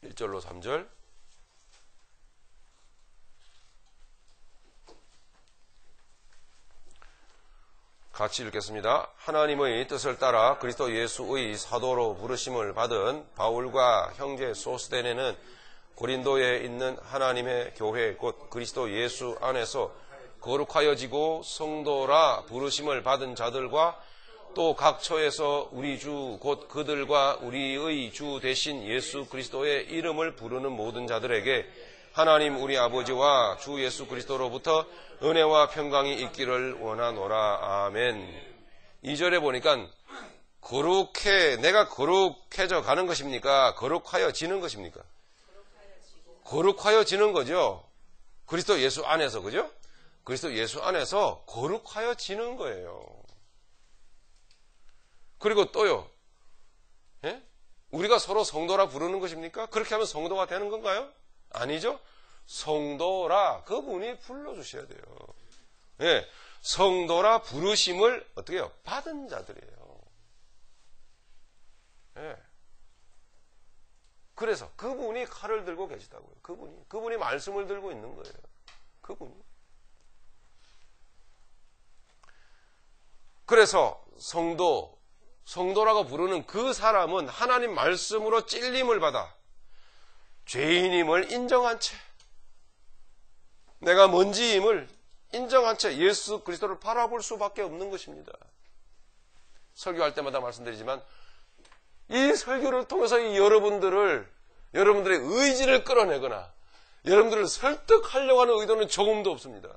1절로 3절. 같이 읽겠습니다. 하나님의 뜻을 따라 그리스도 예수의 사도로 부르심을 받은 바울과 형제 소스데네는 고린도에 있는 하나님의 교회 곧 그리스도 예수 안에서 거룩하여지고 성도라 부르심을 받은 자들과 또 각처에서 우리 주 곧 그들과 우리의 주 대신 예수 그리스도의 이름을 부르는 모든 자들에게 하나님 우리 아버지와 주 예수 그리스도로부터 은혜와 평강이 있기를 원하노라. 아멘. 2절에 보니까 내가 거룩해져 가는 것입니까? 거룩하여지는 것입니까? 거룩하여지는 거죠. 그리스도 예수 안에서, 그죠? 그리스도 예수 안에서 거룩하여지는 거예요. 그리고 또요, 예? 우리가 서로 성도라 부르는 것입니까? 그렇게 하면 성도가 되는 건가요? 아니죠. 성도라 그분이 불러주셔야 돼요. 예, 성도라 부르심을 어떻게 해요? 받은 자들이에요. 예. 그래서 그분이 칼을 들고 계시다고요. 그분이 말씀을 들고 있는 거예요. 그분이. 그래서 성도라고 부르는 그 사람은 하나님 말씀으로 찔림을 받아 죄인임을 인정한 채, 내가 뭔지임을 인정한 채 예수 그리스도를 바라볼 수밖에 없는 것입니다. 설교할 때마다 말씀드리지만 이 설교를 통해서 여러분들의 의지를 끌어내거나 여러분들을 설득하려고 하는 의도는 조금도 없습니다.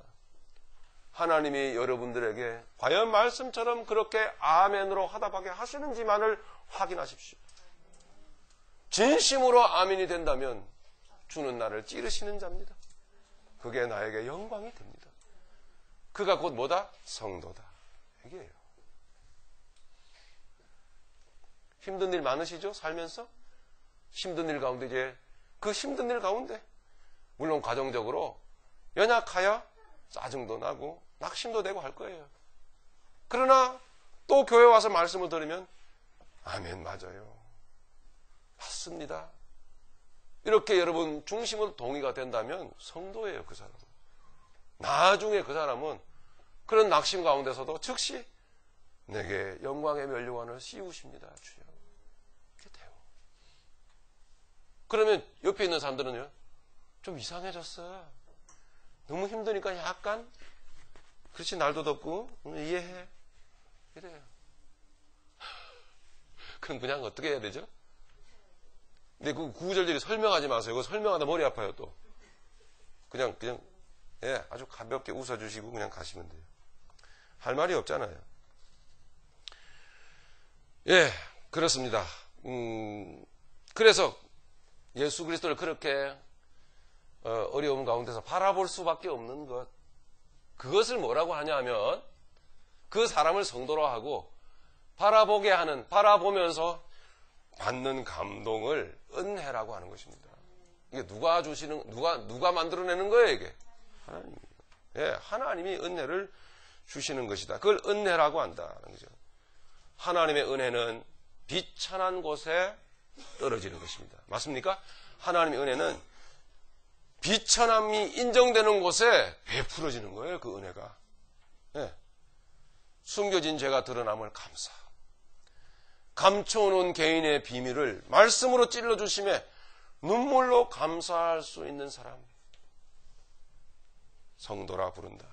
하나님이 여러분들에게 과연 말씀처럼 그렇게 아멘으로 화답하게 하시는지만을 확인하십시오. 진심으로 아멘이 된다면 주는 나를 찌르시는 자입니다. 그게 나에게 영광이 됩니다. 그가 곧 뭐다? 성도다. 이게요. 힘든 일 많으시죠? 살면서? 힘든 일 가운데 이제 그 힘든 일 가운데 물론 가정적으로 연약하여 짜증도 나고 낙심도 되고 할 거예요. 그러나 또 교회 와서 말씀을 들으면 아멘 맞아요. 맞습니다. 이렇게 여러분 중심으로 동의가 된다면 성도예요. 그 사람은. 나중에 그 사람은 그런 낙심 가운데서도 즉시 내게 영광의 면류관을 씌우십니다. 주여. 이렇게 돼요. 그러면 옆에 있는 사람들은요. 좀 이상해졌어. 너무 힘드니까 약간 그렇지 날도 덥고 이해해. 이래요. 그럼 그냥 어떻게 해야 되죠? 근데 그 구구절절히 설명하지 마세요. 그거 설명하다 머리 아파요 또. 그냥 예, 아주 가볍게 웃어주시고 그냥 가시면 돼요. 할 말이 없잖아요. 예, 그렇습니다. 그래서 예수 그리스도를 그렇게 어려움 가운데서 바라볼 수밖에 없는 것. 그것을 뭐라고 하냐 하면 그 사람을 성도로 하고 바라보게 하는, 바라보면서 받는 감동을 은혜라고 하는 것입니다. 이게 누가 만들어내는 거예요, 이게? 하나님이. 예, 하나님이 은혜를 주시는 것이다. 그걸 은혜라고 한다는 거죠. 하나님의 은혜는 비천한 곳에 떨어지는 것입니다. 맞습니까? 하나님의 은혜는 비천함이 인정되는 곳에 베풀어지는 거예요, 그 은혜가. 예. 숨겨진 죄가 드러남을 감사. 감춰놓은 개인의 비밀을 말씀으로 찔러주심에 눈물로 감사할 수 있는 사람. 성도라 부른다.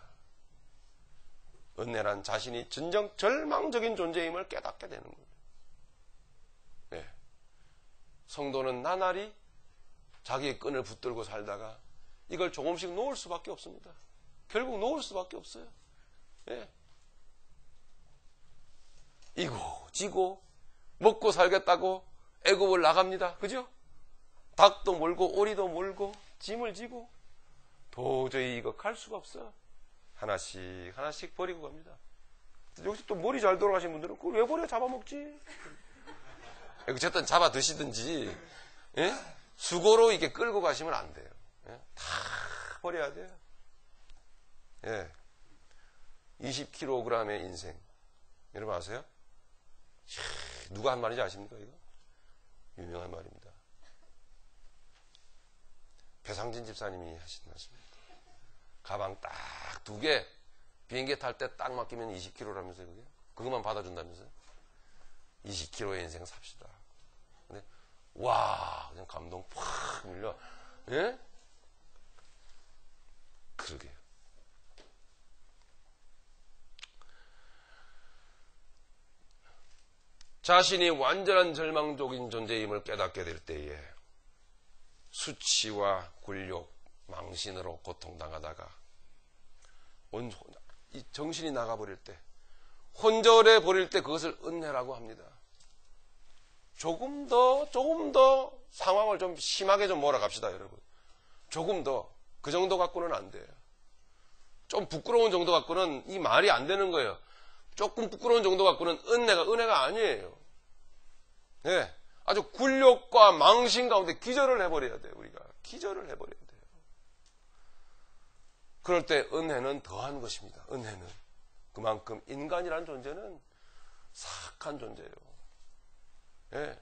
은혜란 자신이 진정 절망적인 존재임을 깨닫게 되는 거예요. 네. 성도는 나날이 자기의 끈을 붙들고 살다가 이걸 조금씩 놓을 수밖에 없습니다. 결국 놓을 수밖에 없어요. 네. 이고 지고 먹고 살겠다고 애굽을 나갑니다. 그죠? 닭도 몰고 오리도 몰고 짐을 지고 도저히 이거 갈 수가 없어요. 하나씩 하나씩 버리고 갑니다. 여기서 또 머리 잘 돌아가신 분들은 그걸 왜 버려? 잡아먹지. 어쨌든 잡아 드시든지, 예? 수고로 이게 끌고 가시면 안 돼요. 예? 다 버려야 돼요. 예. 20kg의 인생. 여러분 아세요? 누가 한 말인지 아십니까, 이거? 유명한 말입니다. 배상진 집사님이 하신 말씀입니다. 가방 딱 2개, 비행기 탈 때 딱 맡기면 20kg라면서요, 그게? 그것만 받아준다면서요? 20kg의 인생 삽시다. 근데, 와, 그냥 감동 팍 밀려. 예? 그러게요. 자신이 완전한 절망적인 존재임을 깨닫게 될 때에 수치와 굴욕, 망신으로 고통당하다가 이 정신이 나가버릴 때, 혼절해 버릴 때 그것을 은혜라고 합니다. 조금 더 상황을 좀 심하게 좀 몰아갑시다, 여러분. 조금 더. 그 정도 갖고는 안 돼요. 좀 부끄러운 정도 갖고는 이 말이 안 되는 거예요. 조금 부끄러운 정도 갖고는 은혜가 아니에요. 네. 아주 굴욕과 망신 가운데 기절을 해버려야 돼요, 우리가. 기절을 해버려야 돼요. 그럴 때 은혜는 더한 것입니다. 은혜는. 그만큼 인간이라는 존재는 사악한 존재예요. 네.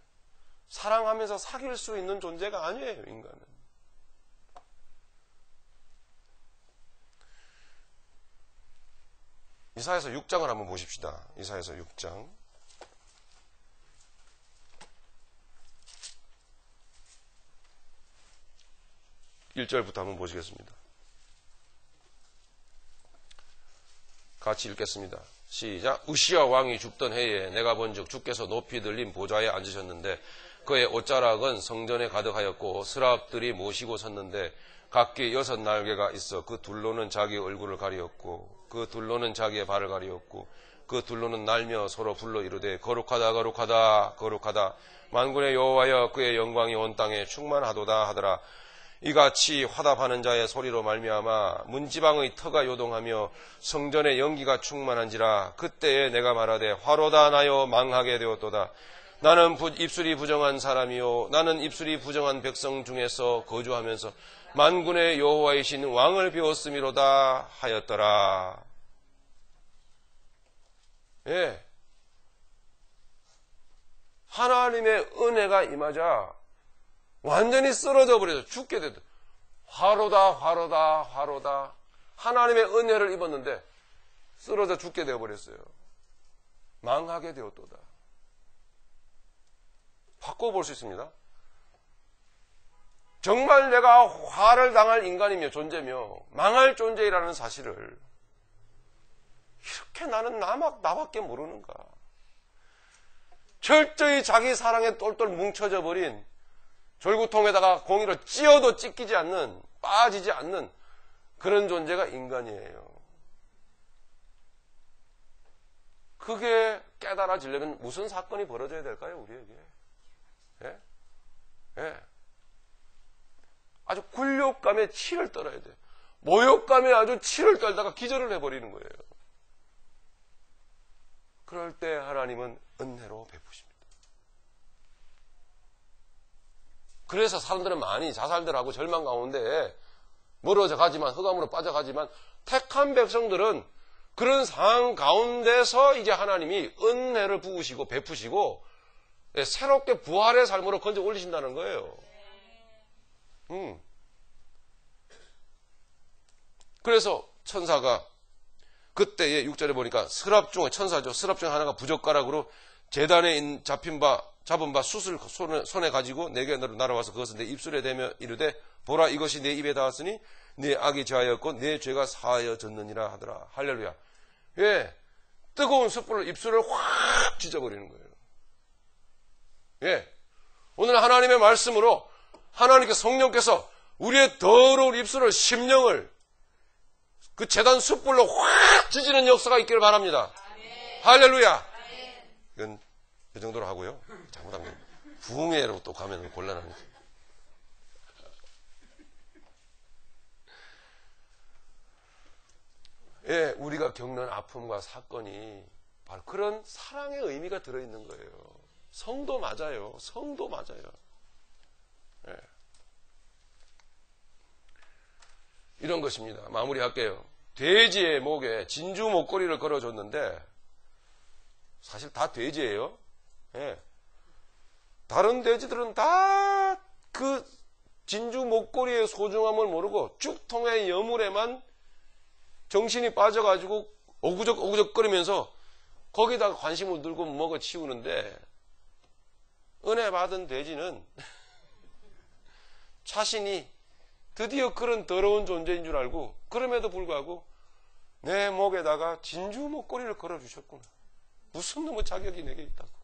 사랑하면서 사귈 수 있는 존재가 아니에요, 인간은. 이사야서 6장을 한번 보십시다. 이사야서 6장. 1절부터 한번 보시겠습니다. 같이 읽겠습니다. 시작. 우시야 왕이 죽던 해에 내가 본즉 주께서 높이 들린 보좌에 앉으셨는데 그의 옷자락은 성전에 가득하였고 스랍들이 모시고 섰는데 각기 6날개가 있어 그 둘로는 자기 얼굴을 가리었고 그 둘로는 자기의 발을 가리었고 그 둘로는 날며 서로 불러 이르되 거룩하다 거룩하다 거룩하다 만군의 여호와여 그의 영광이 온 땅에 충만하도다 하더라. 이같이 화답하는 자의 소리로 말미암아 문지방의 터가 요동하며 성전의 연기가 충만한지라. 그때에 내가 말하되 화로다 나여 망하게 되었도다. 나는 입술이 부정한 사람이요 나는 입술이 부정한 백성 중에서 거주하면서 만군의 여호와이신 왕을 배웠음이로다 하였더라. 예. 하나님의 은혜가 임하자 완전히 쓰러져 버려서 죽게 되더. 화로다 화로다 화로다. 하나님의 은혜를 입었는데 쓰러져 죽게 되어버렸어요. 망하게 되었도다. 바꿔볼 수 있습니다. 정말 내가 화를 당할 인간이며 존재며 망할 존재이라는 사실을 이렇게 나는 나밖에 모르는가. 철저히 자기 사랑에 똘똘 뭉쳐져 버린 졸구통에다가 공이로 찧어도 찢기지 않는, 빠지지 않는 그런 존재가 인간이에요. 그게 깨달아지려면 무슨 사건이 벌어져야 될까요, 우리에게? 예? 예. 아주 굴욕감에 치를 떨어야 돼요. 모욕감에 아주 치를 떨다가 기절을 해버리는 거예요. 그럴 때 하나님은 은혜로 베푸십니다. 그래서 사람들은 많이 자살들 하고 절망 가운데 멀어져 가지만, 흑암으로 빠져가지만, 택한 백성들은 그런 상황 가운데서 이제 하나님이 은혜를 부으시고 베푸시고 새롭게 부활의 삶으로 건져 올리신다는 거예요. 그래서 천사가 그때에 6절에 보니까 스랍 중에 천사죠. 스랍 중에 하나가 부젓가락으로 제단에 잡은 바 숯을 손에 가지고 내게 날아와서 그것을 내 입술에 대며 이르되 보라 이것이 내 입에 닿았으니 내 악이 제하였고 내 죄가 사하여졌느니라 하더라. 할렐루야. 예, 뜨거운 숯불로 입술을 확 찢어버리는 거예요. 예, 오늘 하나님의 말씀으로 하나님께 성령께서 우리의 더러운 입술을 심령을 그 제단 숯불로 확 찢는 역사가 있기를 바랍니다. 할렐루야. 이건 그 정도로 하고요. 잘못하면 부흥회로 또 가면 곤란하니까. 예, 우리가 겪는 아픔과 사건이 바로 그런 사랑의 의미가 들어있는 거예요. 성도 맞아요. 성도 맞아요. 예. 이런 것입니다. 마무리할게요. 돼지의 목에 진주 목걸이를 걸어줬는데 사실 다 돼지예요. 예. 다른 돼지들은 다 그 진주 목걸이의 소중함을 모르고 쭉통의 여물에만 정신이 빠져가지고 오구적거리면서 거기다가 관심을 들고 먹어 치우는데 은혜 받은 돼지는 자신이 드디어 그런 더러운 존재인 줄 알고 그럼에도 불구하고 내 목에다가 진주 목걸이를 걸어주셨구나. 무슨 놈의 자격이 내게 있다고.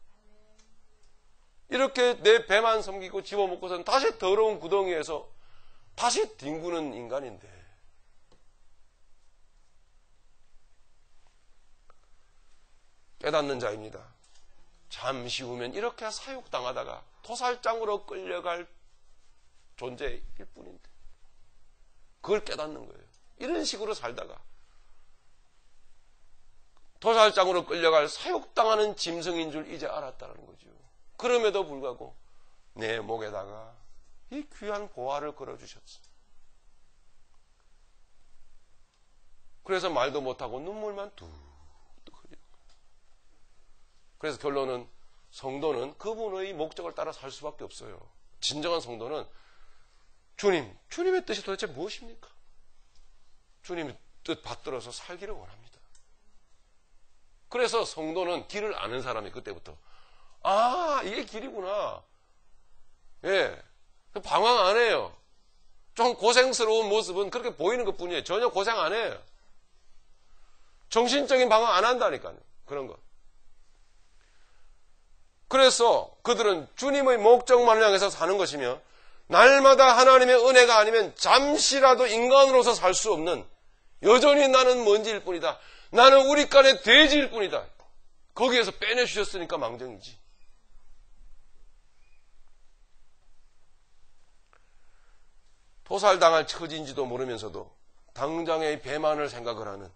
이렇게 내 배만 섬기고 집어먹고서는 다시 더러운 구덩이에서 다시 뒹구는 인간인데 깨닫는 자입니다. 잠시 후면 이렇게 사육당하다가 토살장으로 끌려갈 존재일 뿐인데 그걸 깨닫는 거예요. 이런 식으로 살다가 토살장으로 끌려갈 사육당하는 짐승인 줄 이제 알았다는 거죠. 그럼에도 불구하고 내 목에다가 이 귀한 보화를 걸어주셨어. 그래서 말도 못하고 눈물만 뚝뚝 흘리고. 그래서 결론은 성도는 그분의 목적을 따라 살 수밖에 없어요. 진정한 성도는 주님의 뜻이 도대체 무엇입니까? 주님의 뜻 받들어서 살기를 원합니다. 그래서 성도는 길을 아는 사람이 그때부터 아, 이게 길이구나. 예. 방황 안 해요. 좀 고생스러운 모습은 그렇게 보이는 것 뿐이에요. 전혀 고생 안 해요. 정신적인 방황 안 한다니까요. 그런 것. 그래서 그들은 주님의 목적만을 향해서 사는 것이며 날마다 하나님의 은혜가 아니면 잠시라도 인간으로서 살 수 없는 여전히 나는 먼지일 뿐이다. 나는 우리 간의 돼지일 뿐이다. 거기에서 빼내주셨으니까 망정이지. 토살당할 처지인지도 모르면서도 당장의 배만을 생각을 하는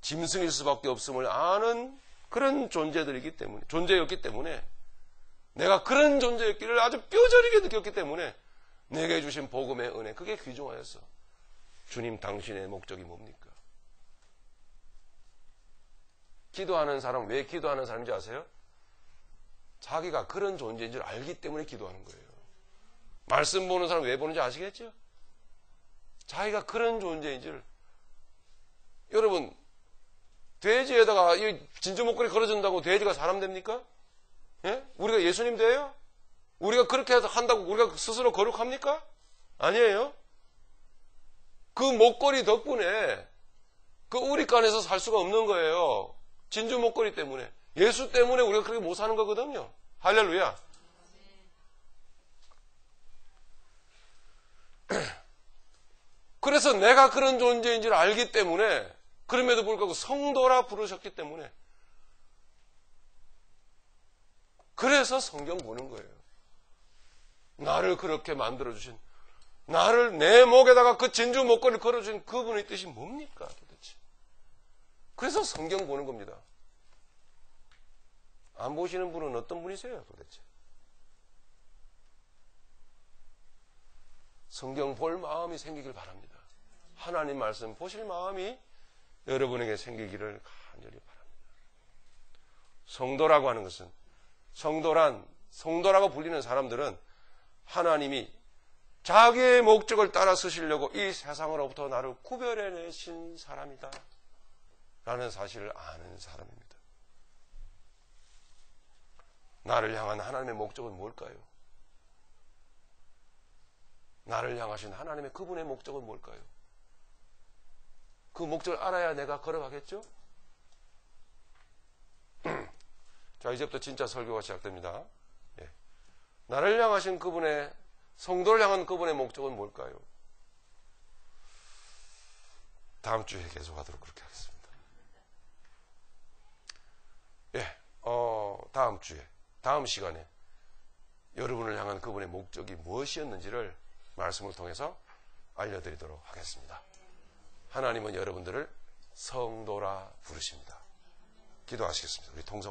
짐승일 수밖에 없음을 아는 그런 존재였기 때문에 내가 그런 존재였기를 아주 뼈저리게 느꼈기 때문에 내게 주신 복음의 은혜 그게 귀중하였어. 주님 당신의 목적이 뭡니까? 기도하는 사람 왜 기도하는 사람인지 아세요? 자기가 그런 존재인 줄 알기 때문에 기도하는 거예요. 말씀 보는 사람 왜 보는지 아시겠죠? 자기가 그런 존재인 줄. 여러분 돼지에다가 이 진주 목걸이 걸어준다고 돼지가 사람 됩니까? 예? 우리가 예수님 돼요? 우리가 그렇게 한다고 우리가 스스로 거룩합니까? 아니에요. 그 목걸이 덕분에 그 우리 간에서 살 수가 없는 거예요. 진주 목걸이 때문에. 예수 때문에 우리가 그렇게 못 사는 거거든요. 할렐루야. 그래서 내가 그런 존재인 줄 알기 때문에 그럼에도 불구하고 성도라 부르셨기 때문에 그래서 성경 보는 거예요. 나를 그렇게 만들어주신 나를 내 목에다가 그 진주 목걸이를 걸어주신 그분의 뜻이 뭡니까 도대체. 그래서 성경 보는 겁니다. 안 보시는 분은 어떤 분이세요 도대체. 성경 볼 마음이 생기길 바랍니다. 하나님 말씀 보실 마음이 여러분에게 생기기를 간절히 바랍니다. 성도라고 하는 것은 성도라고 불리는 사람들은 하나님이 자기의 목적을 따라 쓰시려고 이 세상으로부터 나를 구별해내신 사람이다 라는 사실을 아는 사람입니다. 나를 향한 하나님의 목적은 뭘까요? 나를 향하신 하나님의 그분의 목적은 뭘까요? 그 목적을 알아야 내가 걸어가겠죠? 자, 이제부터 진짜 설교가 시작됩니다. 예. 나를 향하신 그분의, 성도를 향한 그분의 목적은 뭘까요? 다음 주에 계속하도록 그렇게 하겠습니다. 예, 다음 주에, 다음 시간에 여러분을 향한 그분의 목적이 무엇이었는지를 말씀을 통해서 알려드리도록 하겠습니다. 하나님은 여러분들을 성도라 부르십니다. 기도하시겠습니다. 우리 동성